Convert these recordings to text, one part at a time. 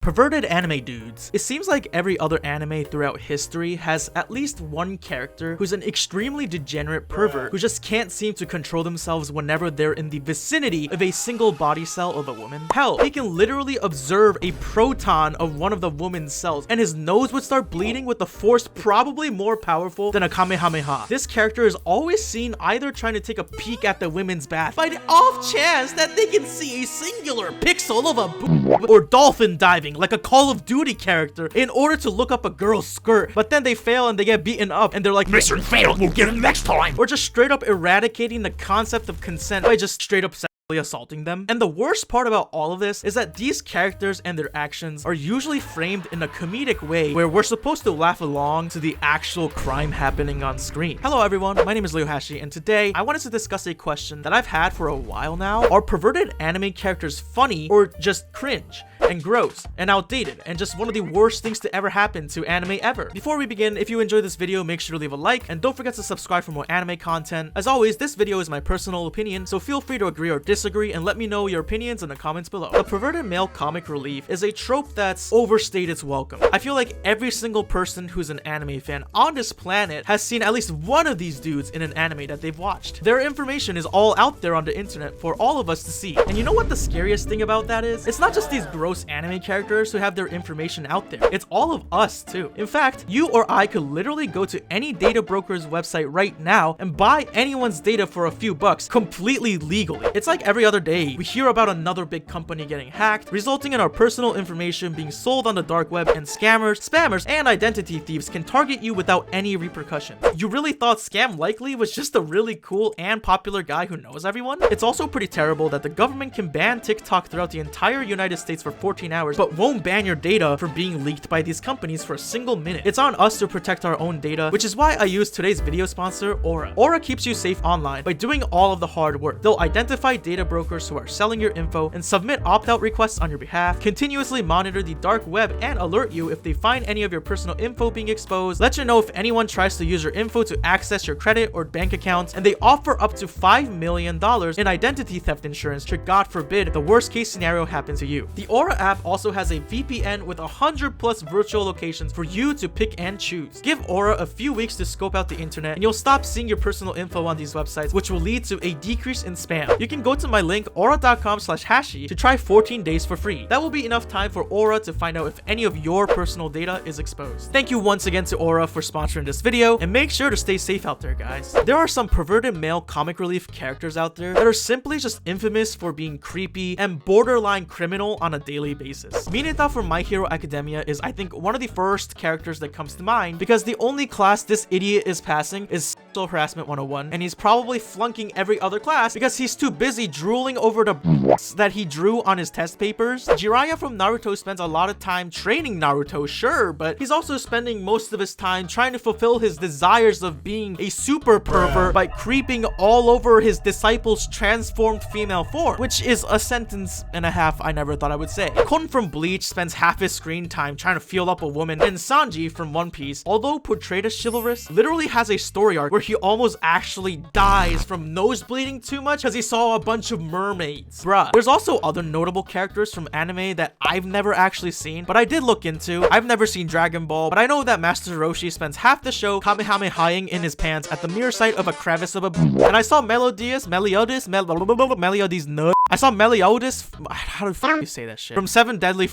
Perverted anime dudes. It seems like every other anime throughout history has at least one character who's an extremely degenerate pervert who just can't seem to control themselves whenever they're in the vicinity of a single body cell of a woman. Hell, he can literally observe a proton of one of the woman's cells and his nose would start bleeding with a force probably more powerful than a Kamehameha. This character is always seen either trying to take a peek at the women's bath by the off chance that they can see a singular pixel of a boob, or dolphin diving like a Call of Duty character in order to look up a girl's skirt, but then they fail and they get beaten up and they're like, mission failed, we'll get it next time. Or just straight up eradicating the concept of consent by just straight up assaulting them. And the worst part about all of this is that these characters and their actions are usually framed in a comedic way where we're supposed to laugh along to the actual crime happening on screen. Hello everyone, my name is Leohashi and today I wanted to discuss a question that I've had for a while now. Are perverted anime characters funny or just cringe and gross and outdated and just one of the worst things to ever happen to anime ever? Before we begin, if you enjoyed this video, make sure to leave a like and don't forget to subscribe for more anime content. As always, this video is my personal opinion, so feel free to agree or disagree and let me know your opinions in the comments below. The perverted male comic relief is a trope that's overstayed its welcome. I feel like every single person who's an anime fan on this planet has seen at least one of these dudes in an anime that they've watched. Their information is all out there on the internet for all of us to see. And you know what the scariest thing about that is? It's not just these gross anime characters who have their information out there. It's all of us too. In fact, you or I could literally go to any data broker's website right now and buy anyone's data for a few bucks completely legally. It's like every other day we hear about another big company getting hacked, resulting in our personal information being sold on the dark web, and scammers, spammers, and identity thieves can target you without any repercussions. You really thought Scam Likely was just a really cool and popular guy who knows everyone? It's also pretty terrible that the government can ban TikTok throughout the entire United States for 14 hours, but won't ban your data for being leaked by these companies for a single minute. It's on us to protect our own data, which is why I use today's video sponsor, Aura. Aura keeps you safe online by doing all of the hard work. They'll identify data brokers who are selling your info and submit opt-out requests on your behalf, continuously monitor the dark web and alert you if they find any of your personal info being exposed, let you know if anyone tries to use your info to access your credit or bank accounts, and they offer up to $5 million in identity theft insurance should God forbid the worst case scenario happen to you. The Aura app also has a VPN with 100+ virtual locations for you to pick and choose. Give Aura a few weeks to scope out the internet and you'll stop seeing your personal info on these websites, which will lead to a decrease in spam. You can go to my link aura.com/hashi to try 14 days for free. That will be enough time for Aura to find out if any of your personal data is exposed. Thank you once again to Aura for sponsoring this video, and make sure to stay safe out there, guys. There are some perverted male comic relief characters out there that are simply just infamous for being creepy and borderline criminal on a daily basis. Mineta from My Hero Academia is, I think, one of the first characters that comes to mind because the only class this idiot is passing is Sexual Harassment 101, and he's probably flunking every other class because he's too busy drooling over the that he drew on his test papers. Jiraiya from Naruto spends a lot of time training Naruto, sure, but he's also spending most of his time trying to fulfill his desires of being a super pervert by creeping all over his disciples' transformed female form, which is a sentence and a half I never thought I would say. Kon from Bleach spends half his screen time trying to feel up a woman, and Sanji from One Piece, although portrayed as chivalrous, literally has a story arc where he almost actually dies from nose bleeding too much because he saw a bunch of mermaids. Bruh. There's also other notable characters from anime that I've never actually seen, but I did look into. I've never seen Dragon Ball, but I know that Master Roshi spends half the show kamehamehaing in his pants at the mere sight of a crevice of a and I saw Meliodas nut. I saw Meliodas, how the fuck you say that shit? From Seven Deadly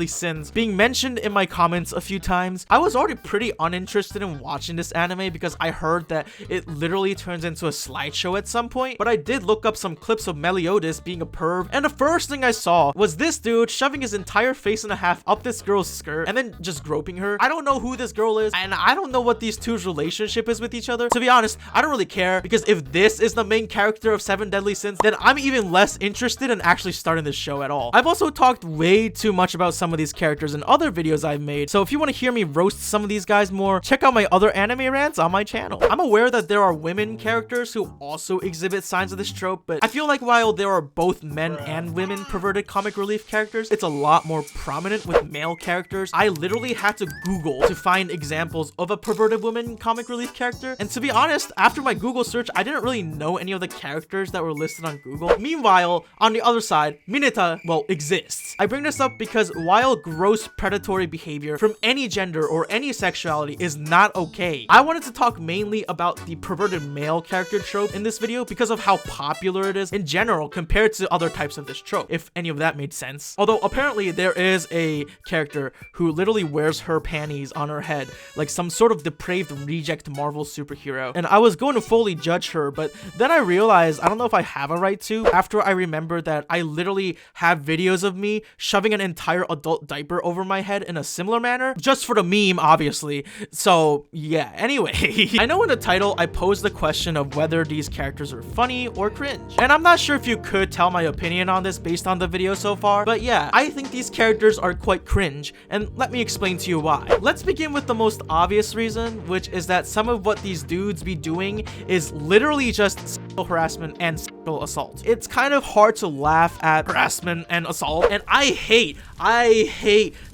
Sins being mentioned in my comments a few times. I was already pretty uninterested in watching this anime because I heard that it literally turns into a slideshow at some point, but I did look up some clips of Meliodas being a perv, and the first thing I saw was this dude shoving his entire face and a half up this girl's skirt and then just groping her. I don't know who this girl is, and I don't know what these two's relationship is with each other. To be honest, I don't really care, because if this is the main character of Seven Deadly Sins, then I'm even less interested in actually starting this show at all. I've also talked way too much about some of these characters in other videos I've made, so if you want to hear me roast some of these guys more, check out my other anime rants on my channel. I'm aware that there are women characters who also exhibit signs of this trope, but I feel like while there are both men and women perverted comic relief characters, it's a lot more prominent with male characters. I literally had to Google to find examples of a perverted woman comic relief character, and to be honest, after my Google search, I didn't really know any of the characters that were listed on Google. Google. Meanwhile, on the other side, Mineta, well, exists. I bring this up because while gross predatory behavior from any gender or any sexuality is not okay, I wanted to talk mainly about the perverted male character trope in this video because of how popular it is in general compared to other types of this trope, if any of that made sense. Although apparently there is a character who literally wears her panties on her head like some sort of depraved reject Marvel superhero, and I was going to fully judge her, but then I realized I don't know if I have a right to after I remember that I literally have videos of me shoving an entire adult diaper over my head in a similar manner, just for the meme, obviously. So yeah, anyway, I know in the title I posed the question of whether these characters are funny or cringe, and I'm not sure if you could tell my opinion on this based on the video so far, but yeah, I think these characters are quite cringe, and let me explain to you why. Let's begin with the most obvious reason, which is that some of what these dudes be doing is literally just sexual harassment and sexual assault. It's kind of hard to laugh at harassment and assault, and I hate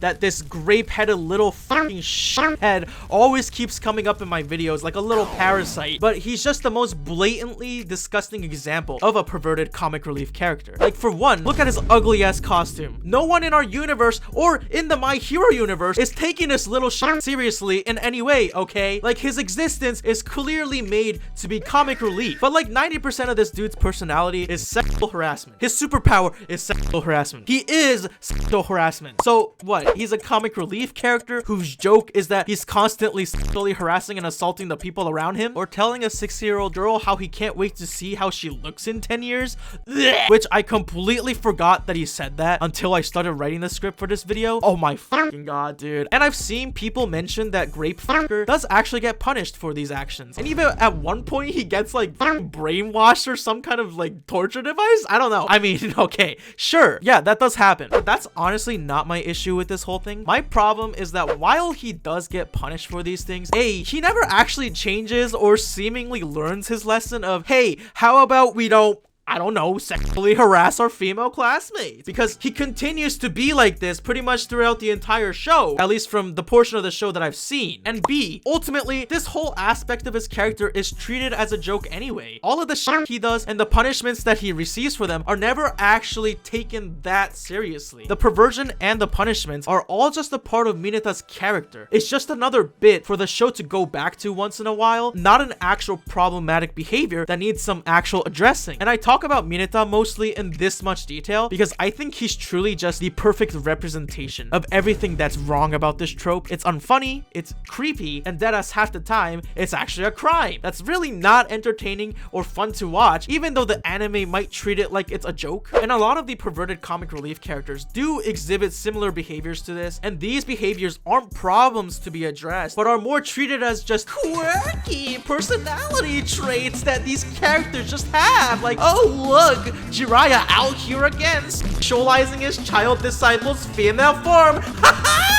that this grape-headed little fucking shithead always keeps coming up in my videos like a little parasite, but he's just the most blatantly disgusting example of a perverted comic relief character. Like, for one, look at his ugly ass costume. No one in our universe or in the My Hero universe is taking this little shit seriously in any way, okay? Like, his existence is clearly made to be comic relief, but like 90% of this dude's personality is sexual harassment. His superpower is sexual harassment. He is sexual harassment. So what? He's a comic relief character whose joke is that he's constantly sexually harassing and assaulting the people around him, or telling a 6-year-old girl how he can't wait to see how she looks in 10 years? Blech. Which I completely forgot that he said that until I started writing the script for this video. Oh my fucking god, dude. And I've seen people mention that Grape Fucker does actually get punished for these actions, and even at one point he gets like brainwashed or some kind of like torture device. I don't know. I mean, okay, sure, yeah, that does happen, but that's honestly not my issue with this whole thing. My problem is that while he does get punished for these things, he never actually changes or seemingly learns his lesson of, hey, how about we don't, I don't know, sexually harass our female classmates, because he continues to be like this pretty much throughout the entire show, at least from the portion of the show that I've seen. And B, ultimately, this whole aspect of his character is treated as a joke anyway. All of the shit he does and the punishments that he receives for them are never actually taken that seriously. The perversion and the punishments are all just a part of Mineta's character. It's just another bit for the show to go back to once in a while, not an actual problematic behavior that needs some actual addressing. And I talk about Mineta mostly in this much detail because I think he's truly just the perfect representation of everything that's wrong about this trope. It's unfunny, it's creepy, and deadass half the time, it's actually a crime that's really not entertaining or fun to watch, even though the anime might treat it like it's a joke. And a lot of the perverted comic relief characters do exhibit similar behaviors to this, and these behaviors aren't problems to be addressed, but are more treated as just quirky personality traits that these characters just have. Like, oh look, Jiraiya out here again, sexualizing his child disciple's female form.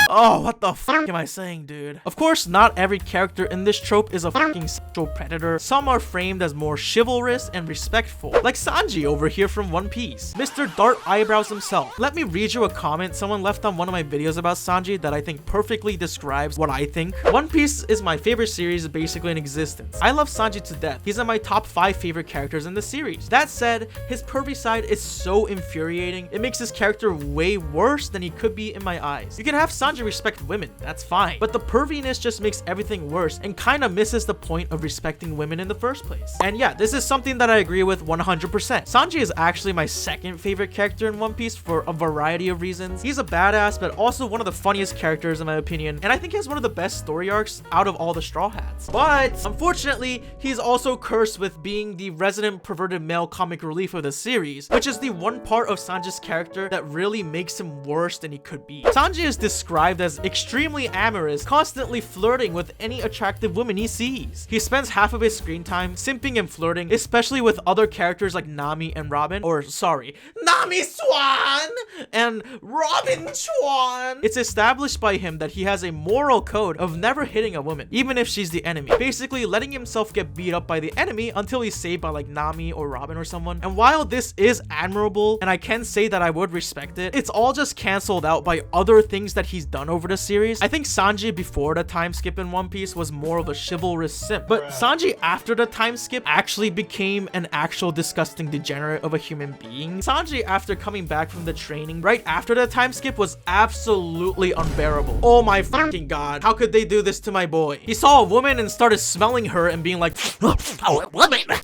Oh, what the fuck am I saying, dude? Of course, not every character in this trope is a fucking sexual predator. Some are framed as more chivalrous and respectful, like Sanji over here from One Piece, Mr. Dart Eyebrows himself. Let me read you a comment someone left on one of my videos about Sanji that I think perfectly describes what I think. One Piece is my favorite series basically in existence. I love Sanji to death. He's in my top 5 favorite characters in the series. That said, his pervy side is so infuriating. It makes his character way worse than he could be in my eyes. You can have Sanji respect women, that's fine, but the perviness just makes everything worse and kind of misses the point of respecting women in the first place. And yeah, this is something that I agree with 100%. Sanji is actually my second favorite character in One Piece for a variety of reasons. He's a badass, but also one of the funniest characters in my opinion, and I think he has one of the best story arcs out of all the Straw Hats. But unfortunately, he's also cursed with being the resident perverted male comic relief of the series, which is the one part of Sanji's character that really makes him worse than he could be. Sanji is described as extremely amorous, constantly flirting with any attractive woman he sees. He spends half of his screen time simping and flirting, especially with other characters like Nami and Robin, or sorry, Nami Swan and Robin Swan. It's established by him that he has a moral code of never hitting a woman, even if she's the enemy, basically letting himself get beat up by the enemy until he's saved by like Nami or Robin or someone. And while this is admirable, and I can say that I would respect it, it's all just canceled out by other things that he's done done over the series. I think Sanji before the time skip in One Piece was more of a chivalrous simp, but Sanji after the time skip actually became an actual disgusting degenerate of a human being. Sanji after coming back from the training right after the time skip was absolutely unbearable. Oh my fucking god, how could they do this to my boy? He saw a woman and started smelling her and being like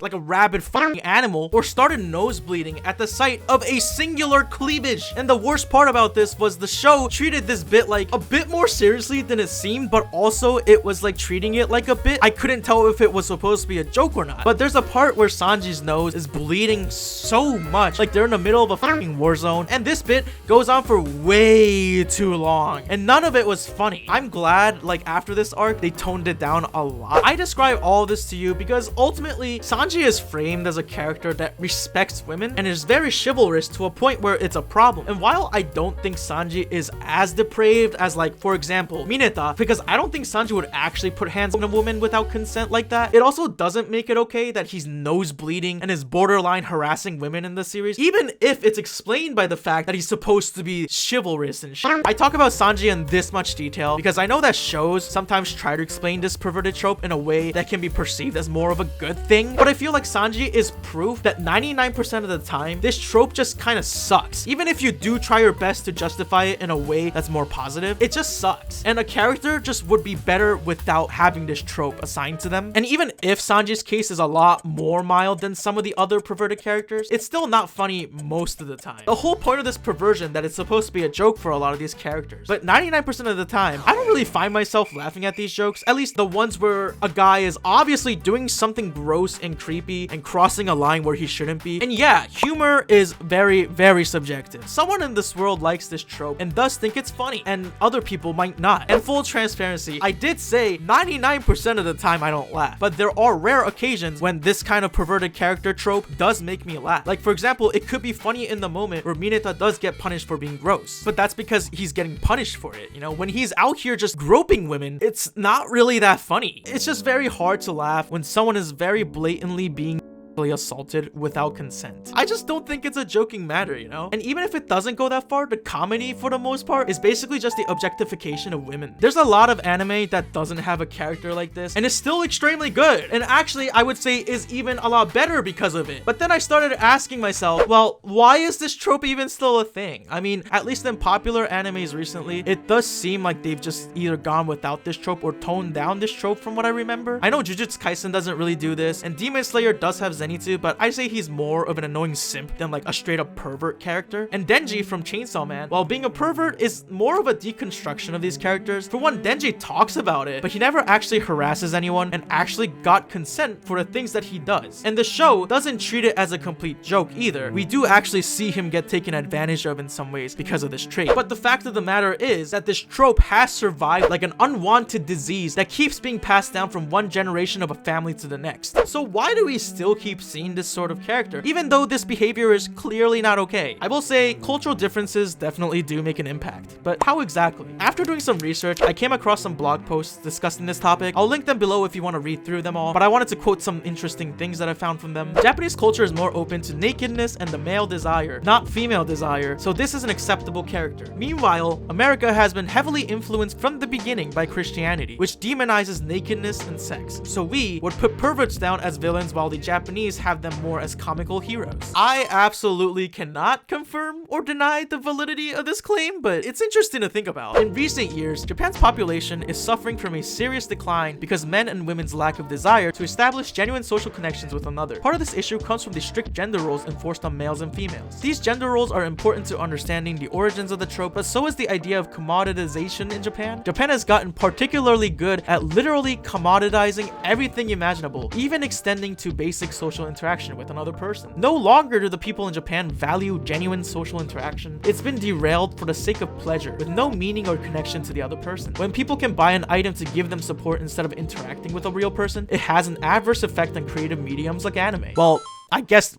like a rabid fucking animal, or started nosebleeding at the sight of a singular cleavage. And the worst part about this was the show treated this bit like a bit more seriously than it seemed, but also it was like treating it like a bit. I couldn't tell if it was supposed to be a joke or not, but there's a part where Sanji's nose is bleeding so much, like they're in the middle of a fucking war zone, and this bit goes on for way too long, and none of it was funny. I'm glad like after this arc they toned it down a lot. I describe all this to you because ultimately Sanji is framed as a character that respects women and is very chivalrous to a point where it's a problem. And while I don't think Sanji is as depraved as, like, for example, Mineta, because I don't think Sanji would actually put hands on a woman without consent like that, it also doesn't make it okay that he's nose bleeding and is borderline harassing women in the series, even if it's explained by the fact that he's supposed to be chivalrous and shit. I talk about Sanji in this much detail because I know that shows sometimes try to explain this perverted trope in a way that can be perceived as more of a good thing, but I feel like Sanji is proof that 99% of the time this trope just kind of sucks. Even if you do try your best to justify it in a way that's more positive, it just sucks, and a character just would be better without having this trope assigned to them. And even if Sanji's case is a lot more mild than some of the other perverted characters, it's still not funny most of the time. The whole point of this perversion that it's supposed to be a joke for a lot of these characters, but 99% of the time I don't really find myself laughing at these jokes, at least the ones where a guy is obviously doing something gross and creepy and crossing a line where he shouldn't be. And yeah, humor is very, very subjective. Someone in this world likes this trope and thus think it's funny, and other people might not. And full transparency, I did say 99% of the time I don't laugh, but there are rare occasions when this kind of perverted character trope does make me laugh. Like, for example, it could be funny in the moment where Mineta does get punished for being gross, but that's because he's getting punished for it. You know, when he's out here just groping women, it's not really that funny. It's just very hard to laugh when someone is very blatantly being assaulted without consent. I just don't think it's a joking matter, you know? And even if it doesn't go that far, the comedy for the most part is basically just the objectification of women. There's a lot of anime that doesn't have a character like this and is still extremely good, and actually I would say is even a lot better because of it. But then I started asking myself, well, why is this trope even still a thing? I mean, at least in popular animes recently, it does seem like they've just either gone without this trope or toned down this trope from what I remember. I know Jujutsu Kaisen doesn't really do this, and Demon Slayer does have Zenitsu, but I say he's more of an annoying simp than like a straight up pervert character. And Denji from Chainsaw Man, while being a pervert, is more of a deconstruction of these characters. For one, Denji talks about it, but he never actually harasses anyone and actually got consent for the things that he does. And the show doesn't treat it as a complete joke either. We do actually see him get taken advantage of in some ways because of this trait. But the fact of the matter is that this trope has survived like an unwanted disease that keeps being passed down from one generation of a family to the next. So why do we still keep seeing this sort of character, even though this behavior is clearly not okay? I will say cultural differences definitely do make an impact, but how exactly? After doing some research, I came across some blog posts discussing this topic. I'll link them below if you want to read through them all, but I wanted to quote some interesting things that I found from them. Japanese culture is more open to nakedness and the male desire, not female desire, so this is an acceptable character. Meanwhile, America has been heavily influenced from the beginning by Christianity, which demonizes nakedness and sex, so we would put perverts down as villains while the Japanese have them more as comical heroes. I absolutely cannot confirm or deny the validity of this claim, but it's interesting to think about. In recent years, Japan's population is suffering from a serious decline because men and women's lack of desire to establish genuine social connections with another. Part of this issue comes from the strict gender roles enforced on males and females. These gender roles are important to understanding the origins of the trope, but so is the idea of commoditization in Japan. Japan has gotten particularly good at literally commoditizing everything imaginable, even extending to basic social interaction with another person. No longer do the people in Japan value genuine social interaction. It's been derailed for the sake of pleasure, with no meaning or connection to the other person. When people can buy an item to give them support instead of interacting with a real person, it has an adverse effect on creative mediums like anime. Well, I guess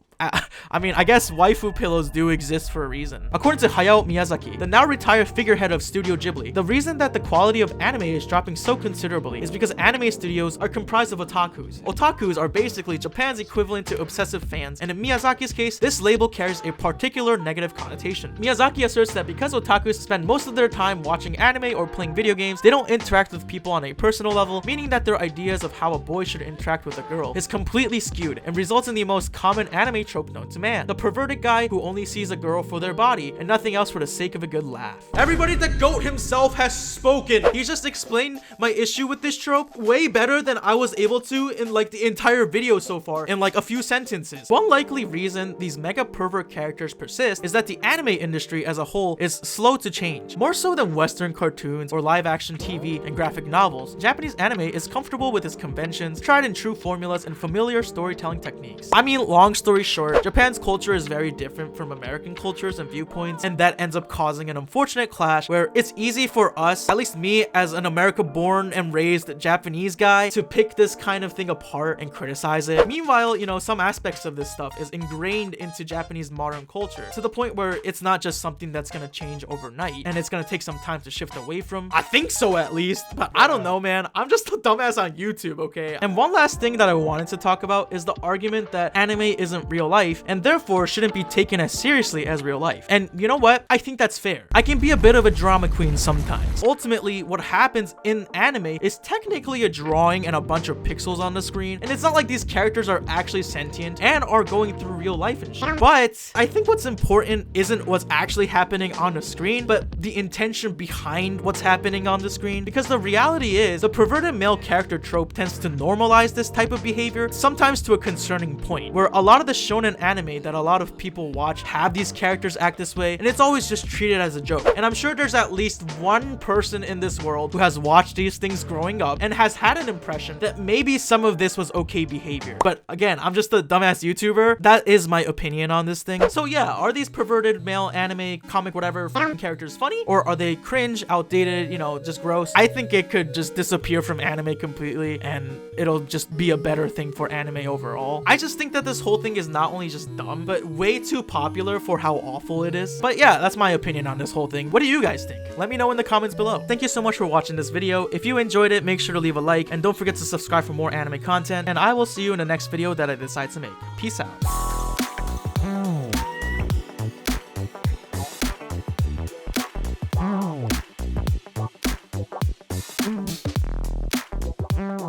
I mean, I guess waifu pillows do exist for a reason. According to Hayao Miyazaki, the now retired figurehead of Studio Ghibli, the reason that the quality of anime is dropping so considerably is because anime studios are comprised of otakus. Otakus are basically Japan's equivalent to obsessive fans, and in Miyazaki's case, this label carries a particular negative connotation. Miyazaki asserts that because otakus spend most of their time watching anime or playing video games, they don't interact with people on a personal level, meaning that their ideas of how a boy should interact with a girl is completely skewed and results in the most common anime trope known to man: the perverted guy who only sees a girl for their body and nothing else for the sake of a good laugh. Everybody, the GOAT himself has spoken. He just explained my issue with this trope way better than I was able to in like the entire video so far in like a few sentences. One likely reason these mega pervert characters persist is that the anime industry as a whole is slow to change. More so than Western cartoons or live action TV and graphic novels, Japanese anime is comfortable with its conventions, tried and true formulas, and familiar storytelling techniques. I mean, long story short, Japan's culture is very different from American cultures and viewpoints, and that ends up causing an unfortunate clash where it's easy for us, at least me as an America-born and raised Japanese guy, to pick this kind of thing apart and criticize it. Meanwhile, you know, some aspects of this stuff is ingrained into Japanese modern culture to the point where it's not just something that's gonna change overnight and it's gonna take some time to shift away from. I think so, at least, but I don't know, man. I'm just a dumbass on YouTube, okay? And one last thing that I wanted to talk about is the argument that anime isn't real life and therefore shouldn't be taken as seriously as real life. And you know what? I think that's fair. I can be a bit of a drama queen sometimes. Ultimately, what happens in anime is technically a drawing and a bunch of pixels on the screen, and it's not like these characters are actually sentient and are going through real life and shit. But I think what's important isn't what's actually happening on the screen, but the intention behind what's happening on the screen. Because the reality is, the perverted male character trope tends to normalize this type of behavior, sometimes to a concerning point, where a lot of the shonen anime that a lot of people watch have these characters act this way, and it's always just treated as a joke. And I'm sure there's at least one person in this world who has watched these things growing up and has had an impression that maybe some of this was okay behavior. But again, I'm just a dumbass YouTuber. That is my opinion on this thing. So yeah, are these perverted male anime, comic, whatever characters funny? Or are they cringe, outdated, you know, just gross? I think it could just disappear from anime completely and it'll just be a better thing for anime overall. I just think that this whole thing is not only just dumb, but way too popular for how awful it is. But yeah, that's my opinion on this whole thing. What do you guys think? Let me know in the comments below. Thank you so much for watching this video. If you enjoyed it, make sure to leave a like and don't forget to subscribe for more anime content, and I will see you in the next video that I decide to make. Peace out.